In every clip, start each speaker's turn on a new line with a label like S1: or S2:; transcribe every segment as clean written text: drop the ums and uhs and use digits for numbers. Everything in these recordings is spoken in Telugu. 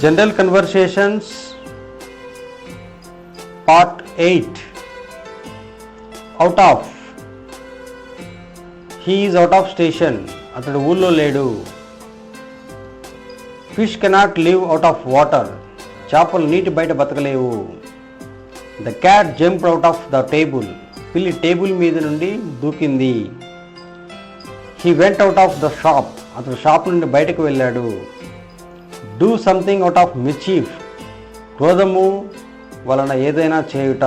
S1: General Conversations Part 8. Out of. He is out of station. అతడు ఊళ్ళో లేడు. Fish cannot live out of water. చేపలు నీటి బయట బతకలేవు. The cat jumped out of the table. పిల్లి టేబుల్ మీద నుండి దూకింది. He went out of the shop. అతడు షాప్ నుండి బయటకు వెళ్ళాడు. Do something out of mischief. క్రోధము వలన ఏదైనా చేయుట.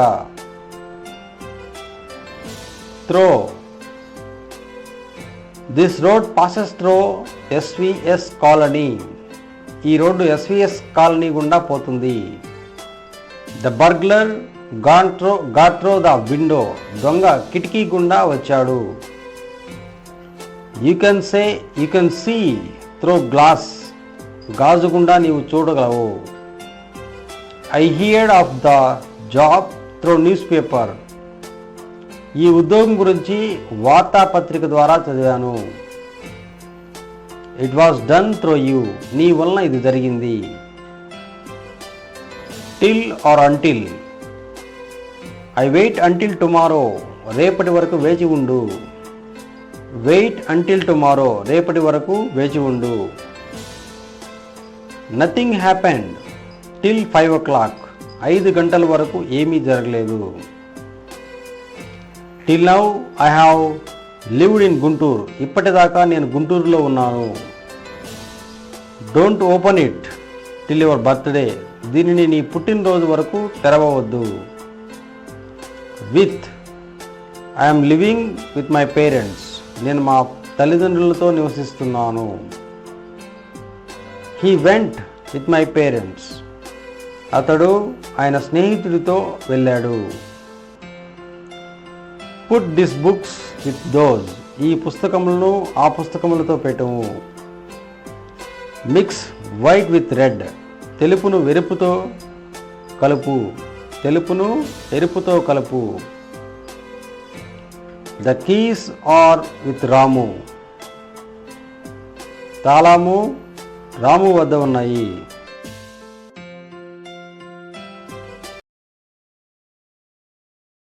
S1: Throw. This road passes through SVS colony. ఈ రోడ్డు SVS కాలనీ గుండా పోతుంది. The burglar got through the window. దొంగ కిటికీ గుండా వచ్చాడు. You can see through glass. గాజు గుండా నీవు చూడగలవు. I heard of the job through newspaper. ఈ ఉద్యోగం గురించి వార్తాపత్రిక ద్వారా చదివాను. It was done through you. నీ వలన ఇది జరిగింది. Till or until. I wait until tomorrow. రేపటి వరకు వేచి ఉండు. Wait until tomorrow. రేపటి వరకు వేచి ఉండు. Nothing happened till 5 o'clock. 5 గంటల వరకు ఏమీ జరగలేదు. Till now I have lived in Guntur. ఇప్పటిదాకా నేను గుంటూరులో ఉన్నాను. Don't open it till your birthday. దీనిని నీ పుట్టినరోజు వరకు తెరవవద్దు. With. I am living with my parents. నేను మా తల్లిదండ్రులతో నివసిస్తున్నాను. He went with my parents. అతడు ఆయన స్నేహితుడితో వెళ్ళాడు. Put these books with those. ఈ పుస్తకములను ఆ పుస్తకములతో పెట్టము. Mix white with red. తెలుపును ఎరుపుతో కలుపు. తెలుపును ఎరుపుతో కలుపు. The keys are with Ramu. తాళము రాము వద్ద ఉన్నాయి.